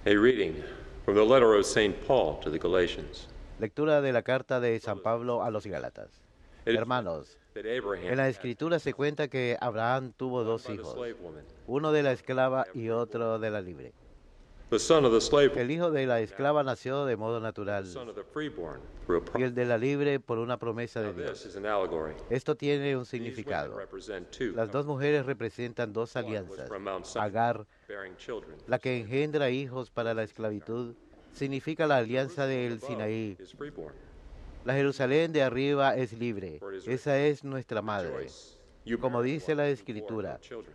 A reading from the letter of St. Paul to the Galatians. Lectura de la carta de San Pablo a los Gálatas. It is Hermanos, that Abraham en la had Escritura se cuenta que Abraham tuvo one dos by the hijos, slave woman, uno de la esclava y otro de la libre. the son of the slave woman, El hijo de la esclava nació de modo the natural son of the freeborn through a y promise. el de la libre por una promesa Now de this Dios. is an allegory. Esto tiene un These women significado. represent two. Las dos mujeres representan dos One was alianzas. from Mount Sinai, Agar, bearing children. la que engendra hijos para la esclavitud, significa la alianza Jerusalem del above Sinaí. is freeborn. La Jerusalén de arriba es libre. For it is written, Esa es nuestra madre. Rejoice, you Como barren dice la ones who bore Escritura, no children.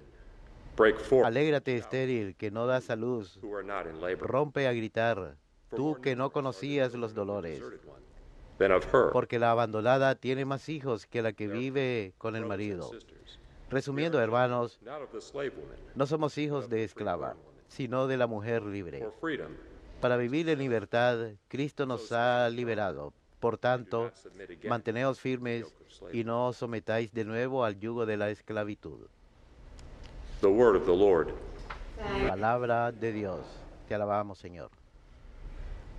Break forth, alégrate shout, estéril que no das a luz, who are not in labor. rompe a gritar, For tú more que no numerous are the conocías children los of the dolores, deserted one than of her. porque la abandonada tiene más hijos que la que Therefore, vive con el brothers and marido. sisters, Resumiendo, we are children, hermanos, not of the slave woman, no somos but hijos of de the esclava, freeborn woman. sino de la mujer libre. For freedom, Para vivir en libertad, Cristo nos ha liberado. Por do tanto, not submit again manteneos to the firmes yoke of slavery. y no os sometáis de nuevo al yugo de la esclavitud. The word of the Lord. Palabra de Dios. Te alabamos, Señor.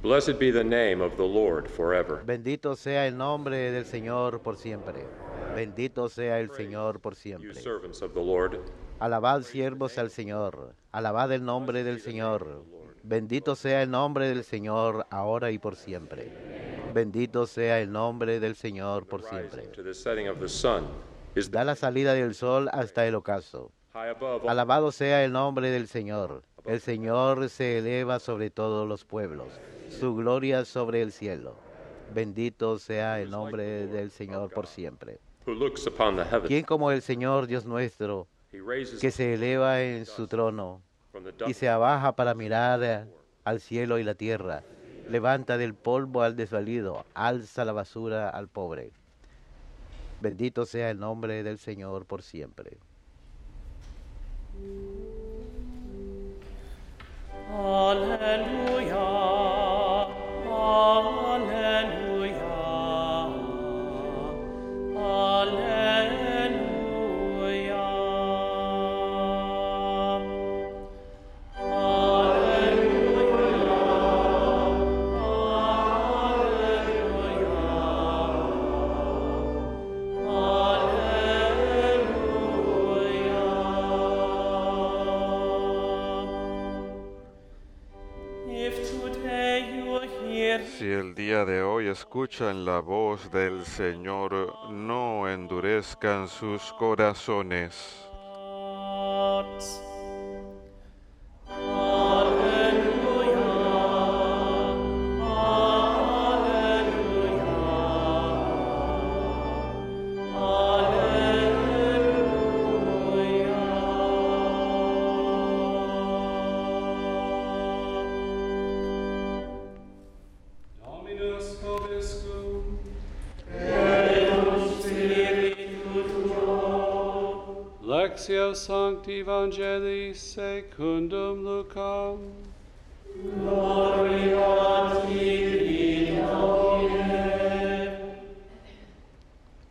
Blessed be the name of the Lord forever. Bendito sea el nombre del Señor por siempre. Bendito sea el Señor por You siempre. servants of the Lord, Alabad siervos al Señor. Alabad el nombre del Señor. Bendito sea el nombre del Señor ahora y por siempre. Bendito sea el nombre del Señor por siempre. rising to the setting of the sun, is Da la salida del sol hasta el ocaso. high above all. Alabado sea el nombre del Señor. El Señor se eleva sobre todos los pueblos. Su gloria sobre el cielo. Bendito sea el nombre del Señor por siempre. Who looks upon the heavens. ¿Quién como el Señor Dios nuestro, He raises que se eleva en su trono from the y dust se abaja para mirar al cielo y la tierra? Levanta del polvo al desvalido, alza la basura al pobre. Bendito sea el nombre del Señor por siempre. Alleluia, alleluia, alleluia. Si el día de hoy escuchan la voz del Señor, no endurezcan sus corazones. Dominus vobiscum. Lectio Sancti Evangelii secundum Lucam.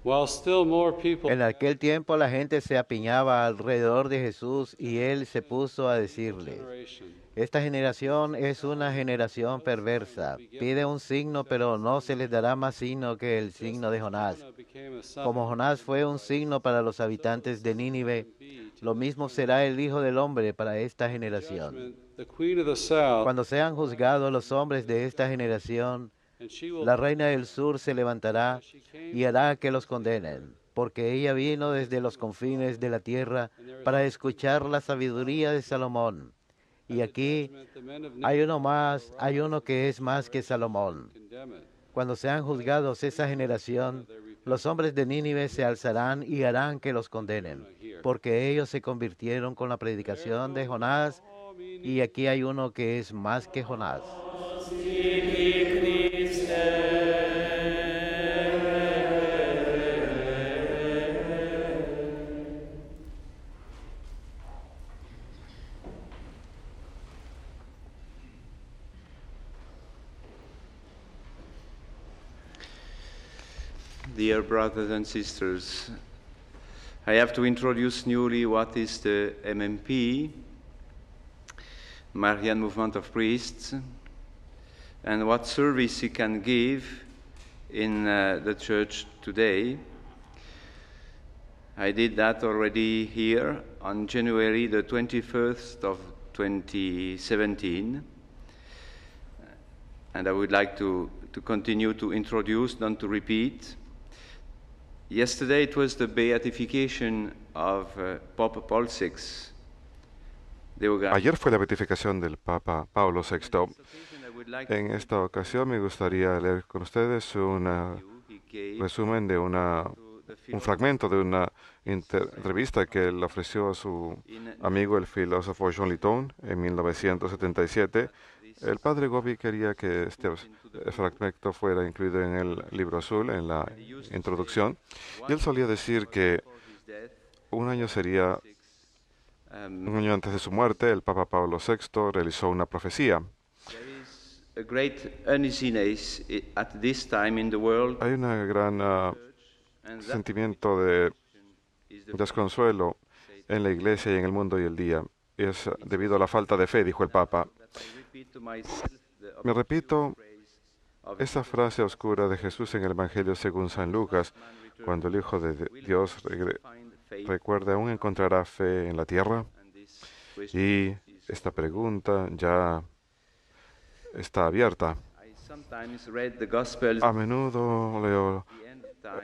While still more people En aquel tiempo la gente se apiñaba alrededor de Jesús y él se puso a decirles: generation esta generación es una generación perversa. Pide un signo, pero no se les dará más signo que el signo de Jonás. became a sign Como Jonás fue un signo para los habitantes de Nínive, lo mismo será el Hijo del Hombre para esta generación. the queen of the south, Cuando sean juzgados los hombres de esta generación, and she will la reina del sur se levantará y hará que los condenen, porque ella vino desde los confines de la tierra para escuchar la sabiduría de Salomón. Y aquí the men of hay uno que es más que Salomón. condemn it. Cuando sean juzgados esa generación, los hombres de Nínive se alzarán y harán que los condenen, porque ellos se convirtieron con la predicación de Jonás, y aquí hay uno que es más que Jonás. Dear brothers and sisters, I have to introduce newly what is the MMP. Marian movement of priests and what service he can give in the church today. I did that already here on January the 21st of 2017. And I would like to continue to introduce, not to repeat. Yesterday it was the beatification of Pope Paul VI. Ayer fue la beatificación del Papa Pablo VI. En esta ocasión me gustaría leer con ustedes un resumen de un fragmento de una entrevista que él ofreció a su amigo el filósofo Jean Liton en 1977. El padre Gobi quería que este fragmento fuera incluido en el libro azul, en la introducción, y él solía decir que un año antes de su muerte, el Papa Pablo VI realizó una profecía. Hay un gran sentimiento de desconsuelo en la Iglesia y en el mundo hoy el día. Es debido a la falta de fe, dijo el Papa. Me repito esa frase oscura de Jesús en el Evangelio según San Lucas, cuando el Hijo de Dios recuerda, ¿aún encontrará fe en la tierra? Y esta pregunta ya está abierta. A menudo leo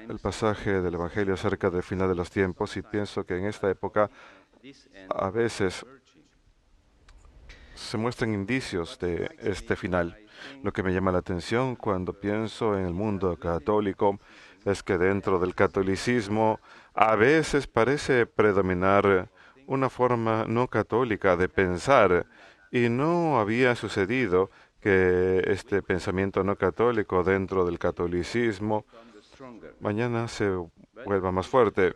el pasaje del Evangelio acerca del final de los tiempos y pienso que en esta época a veces se muestran indicios de este final. Lo que me llama la atención cuando pienso en el mundo católico es que dentro del catolicismo a veces parece predominar una forma no católica de pensar, y no había sucedido que este pensamiento no católico dentro del catolicismo mañana se vuelva más fuerte,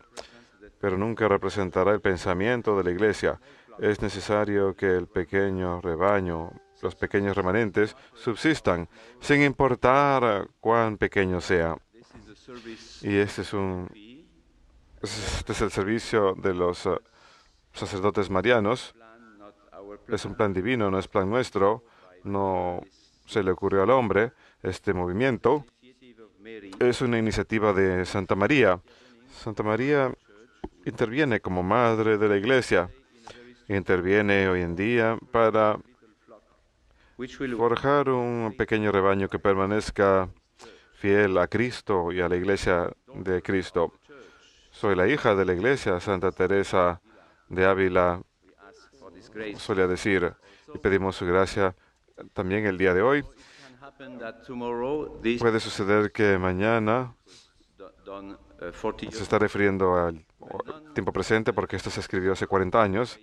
pero nunca representará el pensamiento de la Iglesia. Es necesario que el pequeño rebaño, los pequeños remanentes, subsistan, sin importar cuán pequeño sea. Y este es el servicio de los sacerdotes marianos. Es un plan divino, no es plan nuestro. No se le ocurrió al hombre. Este movimiento es una iniciativa de Santa María. Santa María interviene como madre de la Iglesia. Interviene hoy en día para forjar un pequeño rebaño que permanezca fiel a Cristo y a la Iglesia de Cristo. Soy la hija de la Iglesia, Santa Teresa de Ávila solía decir, y pedimos su gracia también el día de hoy. Puede suceder que mañana, se está refiriendo al tiempo presente porque esto se escribió hace 40 años,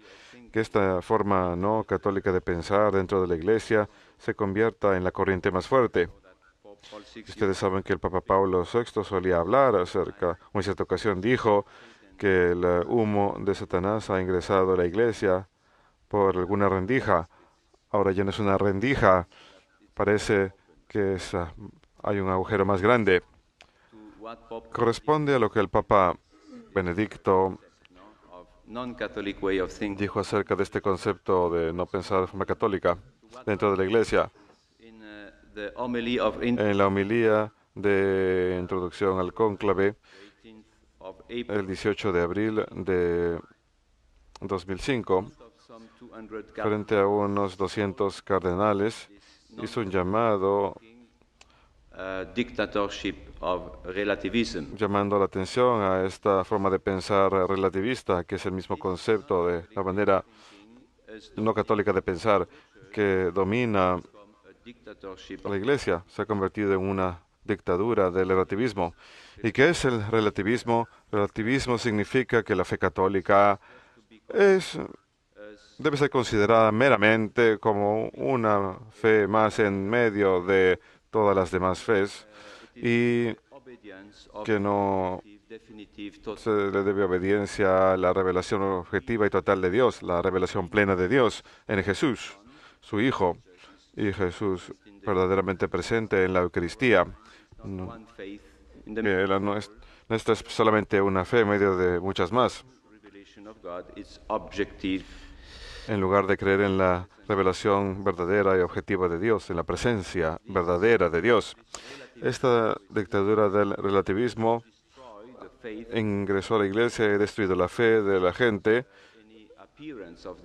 que esta forma no católica de pensar dentro de la Iglesia se convierta en la corriente más fuerte. Ustedes saben que el Papa Pablo VI solía hablar acerca, o en cierta ocasión dijo que el humo de Satanás ha ingresado a la Iglesia por alguna rendija. Ahora ya no es una rendija, parece que hay un agujero más grande. Corresponde a lo que el Papa Benedicto dijo acerca de este concepto de no pensar de forma católica dentro de la Iglesia. En la homilía de introducción al cónclave, el 18 de abril de 2005, frente a unos 200 cardenales, hizo un llamado llamando la atención a esta forma de pensar relativista, que es el mismo concepto de la manera no católica de pensar que domina la Iglesia. Se ha convertido en una dictadura del relativismo. ¿Y qué es el relativismo? Relativismo significa que la fe católica debe ser considerada meramente como una fe más en medio de todas las demás fes, y que no se le debe obediencia a la revelación objetiva y total de Dios, la revelación plena de Dios en Jesús, su Hijo, y Jesús verdaderamente presente en la Eucaristía. Esta es solamente una fe en medio de muchas más. en lugar de creer en la revelación verdadera y objetiva de Dios, en la presencia verdadera de Dios. Esta dictadura del relativismo ingresó a la iglesia y ha destruido la fe de la gente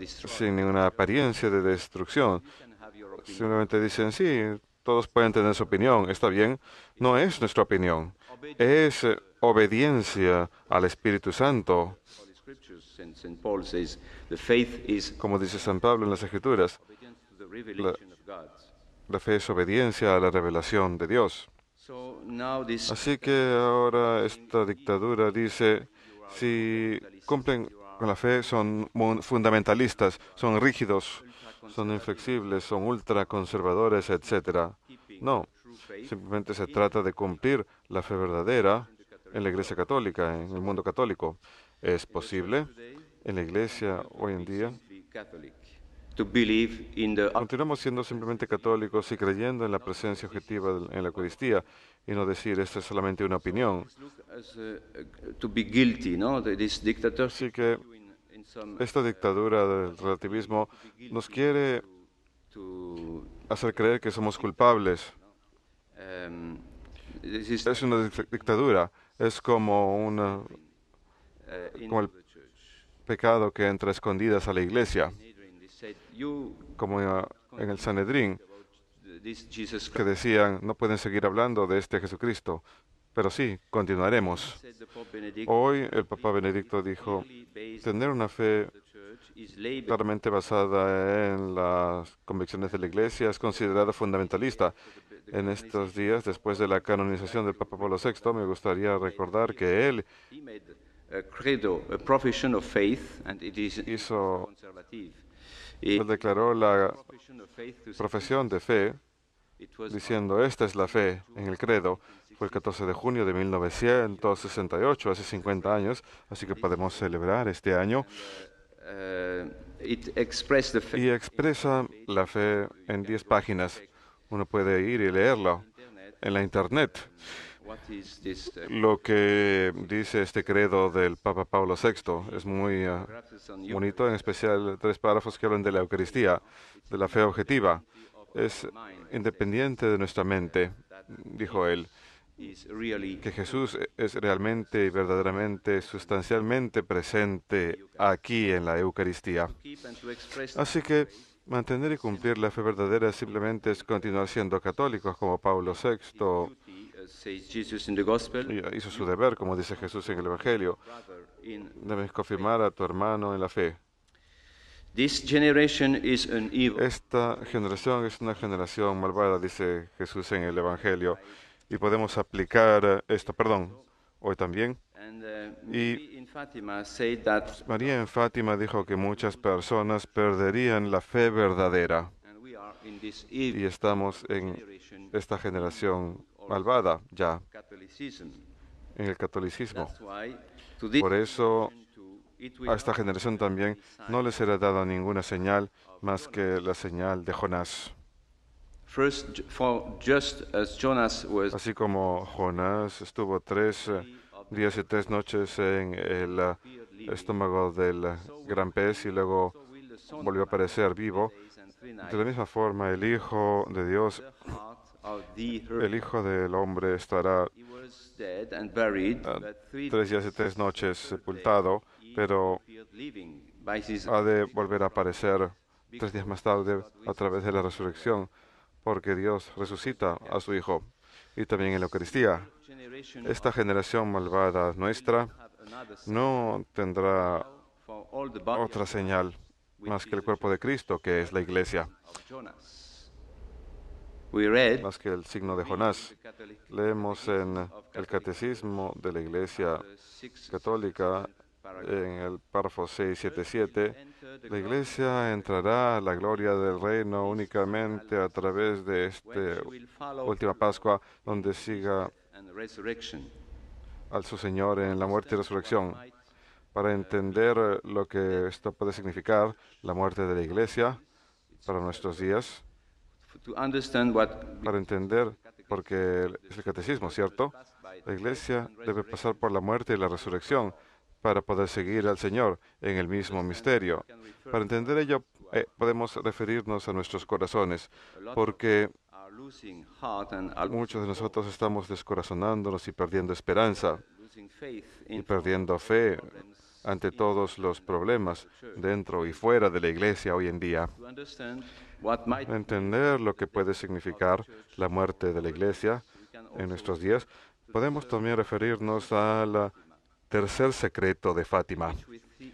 sin ninguna apariencia de destrucción. Simplemente dicen, sí, todos pueden tener su opinión, está bien. No es nuestra opinión, es obediencia al Espíritu Santo. Como dice San Pablo en las Escrituras, la fe es obediencia a la revelación de Dios. Así que ahora esta dictadura dice, si cumplen con la fe, son fundamentalistas, son rígidos, son inflexibles, son ultraconservadores, etc. No, simplemente se trata de cumplir la fe verdadera en la Iglesia Católica, en el mundo católico. ¿Es posible en la Iglesia hoy en día? Continuamos siendo simplemente católicos y creyendo en la presencia objetiva en la Eucaristía y no decir, esta es solamente una opinión. Así que esta dictadura del relativismo nos quiere hacer creer que somos culpables. Es una dictadura, es como el pecado que entra a escondidas a la iglesia, como en el Sanedrín, que decían, no pueden seguir hablando de este Jesucristo, pero sí, continuaremos. Hoy el Papa Benedicto dijo, tener una fe claramente basada en las convicciones de la Iglesia es considerado fundamentalista. En estos días, después de la canonización del Papa Pablo VI, me gustaría recordar que él declaró la profesión de fe, diciendo, esta es la fe en el credo. Fue el 14 de junio de 1968, hace 50 años, así que podemos celebrar este año. Y expresa la fe en 10 páginas. Uno puede ir y leerlo en la internet. Lo que dice este credo del Papa Pablo VI es muy bonito, en especial 3 párrafos que hablan de la Eucaristía, de la fe objetiva. Es independiente de nuestra mente, dijo él, que Jesús es realmente y verdaderamente, sustancialmente presente aquí en la Eucaristía. Así que mantener y cumplir la fe verdadera simplemente es continuar siendo católicos, como Pablo VI hizo su deber, como dice Jesús en el Evangelio. Debes confirmar a tu hermano en la fe. Esta generación es una generación malvada, dice Jesús en el Evangelio, y podemos aplicar esto, hoy también. Y María en Fátima dijo que muchas personas perderían la fe verdadera. Y estamos en esta generación malvada ya, en el catolicismo. Por eso a esta generación también no les será dada ninguna señal más que la señal de Jonás. Así como Jonás estuvo 3 días y 3 noches en el estómago del gran pez y luego volvió a aparecer vivo, de la misma forma el Hijo de Dios, el Hijo del Hombre estará 3 días y 3 noches sepultado, pero ha de volver a aparecer 3 días más tarde a través de la resurrección, porque Dios resucita a su Hijo. Y también en la Eucaristía. Esta generación malvada nuestra no tendrá otra señal más que el cuerpo de Cristo, que es la Iglesia, más que el signo de Jonás. Leemos en el Catecismo de la Iglesia Católica, en el párrafo 677, la Iglesia entrará a la gloria del reino únicamente a través de esta última Pascua, donde siga al su Señor en la muerte y resurrección. Para entender lo que esto puede significar, la muerte de la Iglesia para nuestros días, para entender, porque es el catecismo, ¿cierto? La Iglesia debe pasar por la muerte y la resurrección para poder seguir al Señor en el mismo misterio. Para entender ello, podemos referirnos a nuestros corazones, porque are losing heart and are muchos de nosotros estamos descorazonándonos y perdiendo esperanza losing faith y in perdiendo fe ante todos los problemas dentro y fuera de la iglesia hoy en día. to understand what might Entender lo que puede significar la muerte de la iglesia en nuestros días, podemos también referirnos al tercer secreto de Fátima,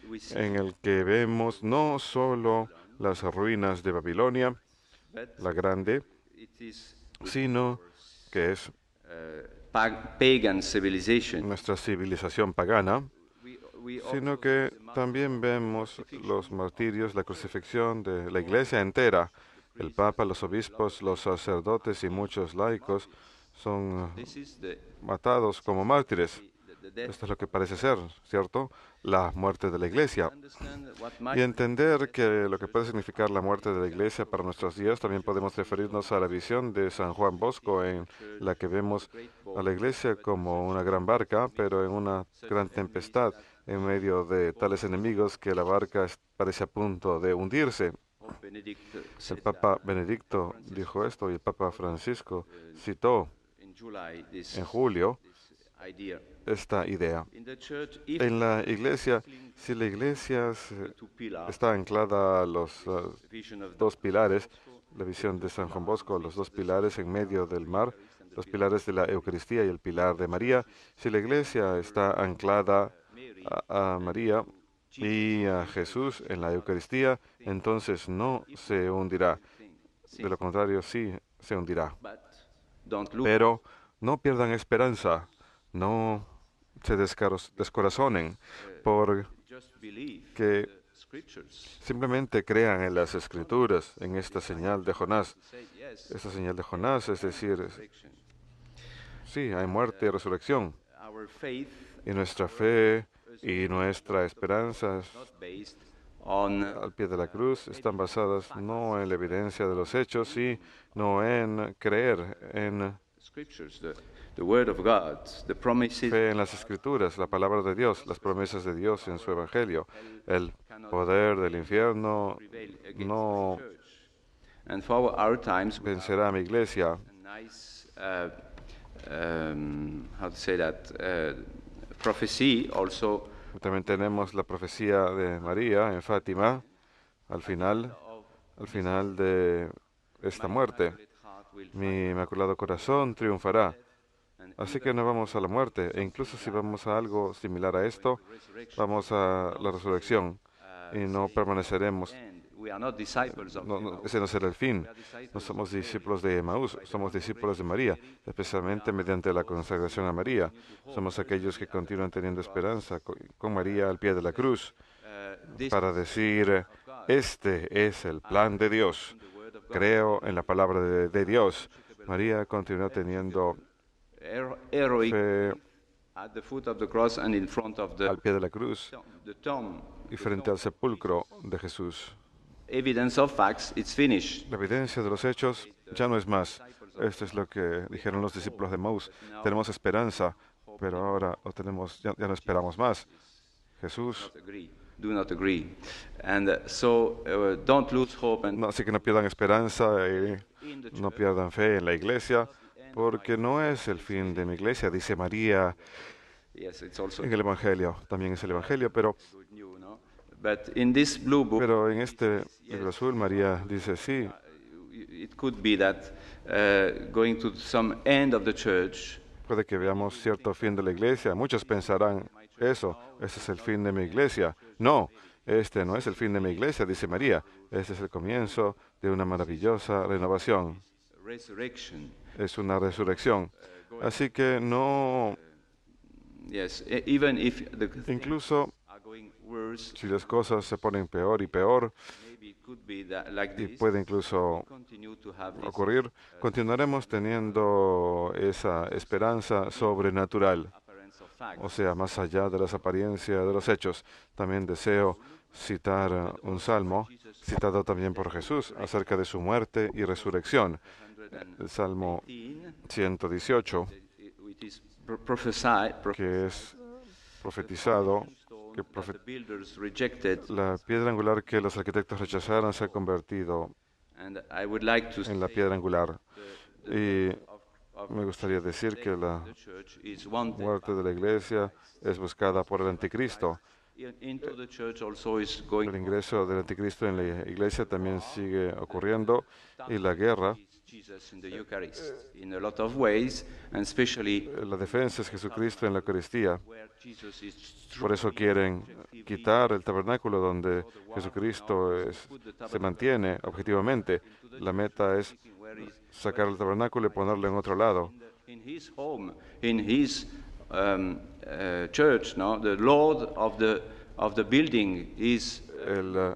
we see en el que vemos no solo las ruinas de Babilonia, la grande, it is sino que es pagan civilization. nuestra civilización pagana, We sino que también vemos los martirios, la crucifixión de la iglesia entera. El Papa, los obispos, los sacerdotes y muchos laicos son this is the matados como mártires. death. Esto es lo que parece ser, ¿cierto? La muerte de la iglesia. Understand what Y might entender que lo que puede significar la muerte de la iglesia para nuestros días, también podemos referirnos a la visión de San Juan Bosco, en la que vemos a la iglesia como una gran barca, pero en una gran tempestad, en medio de tales enemigos que la barca parece a punto de hundirse. Pope Benedict El said Papa Benedicto dijo esto y el Papa Francisco citó in July this en julio idea. esta idea. In the church, if En la iglesia, si la iglesia the two pillars, está anclada a los vision of the dos pilares, la visión de San Juan Bosco, los dos pilares en medio del mar, los pilares de la Eucaristía y el pilar de María, si la iglesia está anclada a María y a Jesús en la Eucaristía, entonces no se hundirá. De lo contrario, sí se hundirá. but don't look Pero no pierdan esperanza, no se descorazonen, porque just believe scriptures. simplemente crean en las Escrituras, en esta señal de Jonás. Say yes, Esta señal de Jonás, es decir, resurrection. sí, hay muerte y resurrección. Our faith Y nuestra fe y nuestra esperanza not based on al pie de la cruz están basadas no en la evidencia de los hechos, sino en creer, en scriptures, the word of God, the promises. fe en las Escrituras, la palabra de Dios, las promesas de Dios en su Evangelio. El poder del infierno prevail against no the church. And for our times, we have vencerá a mi iglesia. a nice, how to say that, prophecy also También tenemos la profecía de María en Fátima, al final de esta muerte. Mi inmaculado corazón triunfará. Así que no vamos a la muerte, e incluso si vamos a algo similar a esto, vamos a la resurrección y no permaneceremos. and we are not disciples of Ese no será el fin. No somos discípulos de Emaús, somos discípulos de María, especialmente mediante la consagración a María. Somos aquellos que continúan teniendo esperanza con María al pie de la cruz this para decir, este es el plan de Dios. Creo en la palabra de Dios. María continuó teniendo heroic fe at the foot of the cross and in front of al pie de la cruz the tomb. y frente al sepulcro de Jesús. Evidence of facts, it's finished. La evidencia de los hechos ya no es más. Esto es lo que dijeron los discípulos de Maús. Tenemos esperanza, pero ahora ya no esperamos más. Jesús, Do not agree. And don't lose hope. And así que no pierdan esperanza y no pierdan fe en la iglesia, porque no es el fin de mi iglesia, dice María yes, it's also en el Evangelio. También es el Evangelio, pero good news, no? But in this blue book, en este libro azul María dice sí. it could be that going to some end of the church, Puede que veamos cierto fin de la iglesia. Muchos pensarán eso, este es el fin de mi iglesia. No, este no es el fin de mi iglesia, dice María. Este es el comienzo de una maravillosa renovación. resurrection. Es una resurrección. Así que no, Yes, even if the things incluso are going worse, si las cosas se ponen peor y peor, maybe it could be that like y this, puede incluso continue to have this ocurrir, continuaremos teniendo esa esperanza sobrenatural. appearance of fact. O sea, más allá de las apariencias de los hechos. También deseo citar un salmo, citado también por Jesús, acerca de su muerte y resurrección. El Salmo 118, It is prophesied, que es profetizado que that the builders rejected, la piedra angular que los arquitectos rechazaron se ha convertido and I would like to en la say piedra angular. Y of me gustaría decir que la the church is wanted. muerte de la iglesia es buscada por el anticristo. Into the church also is going El ingreso del anticristo en la iglesia también sigue ocurriendo y la guerra, Jesus in the Eucharist in a lot of ways, and especially la defensa es Jesucristo en la Eucaristía. where Jesus is Por eso quieren quitar el tabernáculo donde Jesucristo se mantiene objetivamente. La meta es sacar el tabernáculo y ponerlo en otro lado. in his home, in his church. No, the Lord of the building is. El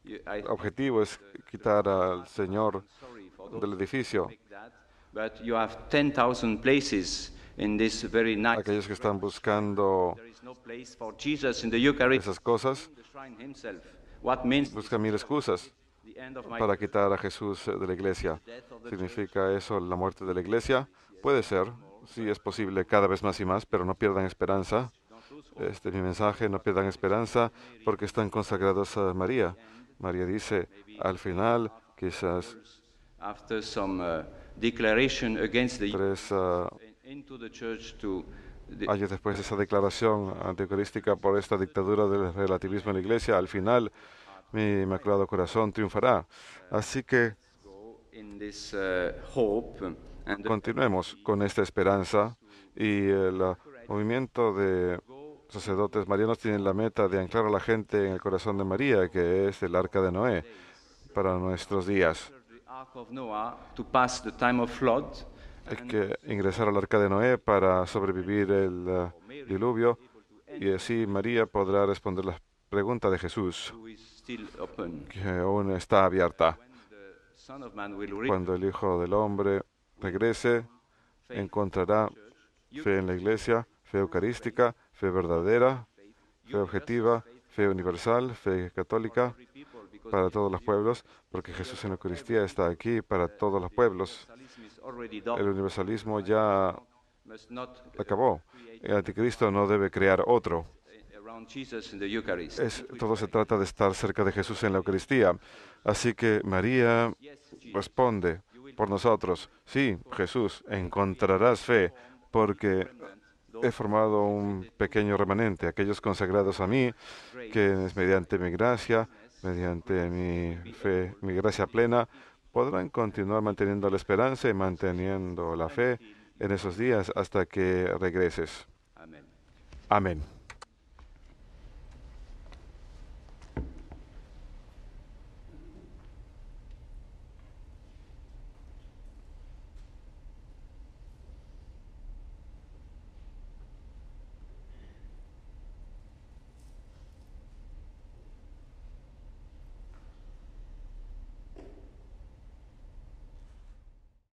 I objetivo es quitar al Señor sorry for del edificio. that, but you have 10,000 places in this very night. Aquellos que están buscando There is no place for Jesus in the Eucharist. esas cosas In the shrine himself. What means buscan mil excusas the end of my para quitar a Jesús de la iglesia. ¿Significa eso la muerte de la iglesia? Puede ser, sí es posible cada vez más y más, pero no pierdan esperanza. Este es mi mensaje, no pierdan esperanza porque están consagrados a María. María dice, al final, quizás after some declaration against the 3 into the church to the, años después de esa declaración antieucarística por esta dictadura del relativismo en la iglesia, al final mi inmaculado corazón triunfará. Así que in this hope and the continuemos con esta esperanza y el movimiento de sacerdotes marianos tienen la meta de anclar a la gente en el corazón de María, que es el arca de Noé, para nuestros días. the Ark of Noah to pass the time of flood. Hay que ingresar al arca de Noé para sobrevivir el diluvio y así María podrá responder la pregunta de Jesús, Who is still open. que aún está abierta. When the Son of Man will return, Cuando el Hijo del Hombre regrese, encontrará fe en la iglesia, fe eucarística, fe verdadera, fe objetiva, fe universal, fe católica para todos los pueblos, porque Jesús en la Eucaristía está aquí para todos los pueblos. Universalism is already done. El universalismo ya Must not acabó. El anticristo no debe crear otro. around Jesus in the Eucharist. Todo se trata de estar cerca de Jesús en la Eucaristía. Así que María responde por nosotros, sí, Jesús, encontrarás fe, porque he formado un pequeño remanente, aquellos consagrados a mí, que es mediante mi gracia, mediante mi fe, mi gracia plena, podrán continuar manteniendo la esperanza y manteniendo la fe en esos días hasta que regreses. Amen. Amén.